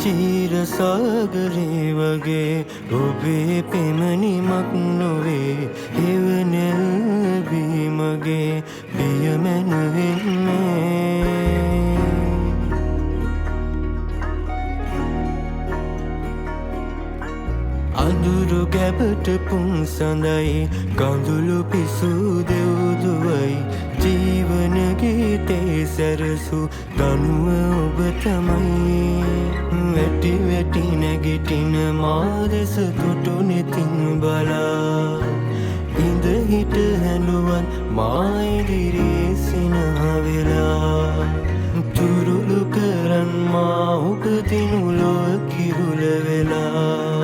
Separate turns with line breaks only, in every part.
චීර සාගරේ වගේ ඔබේ පෙමනිමක් නොවේ එවනෙල් බීමගේ පියමැනවෙන්නේ අඳුරු ගැබට පුන් සඳයි කඳුළු පිසූ දෙව්දුවයි ජීවන ගීතේ සැරසු ගනුව ඔබ තමයි වැටි වැටි නැගිටින මාදෙස තුටු නෙතින් බලා ඉඳ හිට හැඬුවන් මා ඉදිරියේ සිනහ වෙලා තුරුළු කරන් මා උපදිනු ලොව කිරුළ වෙලා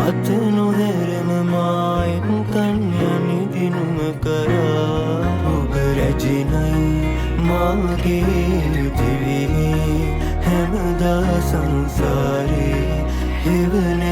අත නොහැරම මායින් කන්යනි දිනුම කරා ඔබ රැජිනයි මාගේ දිවිහි හැමදා සංසාරේ හෙවන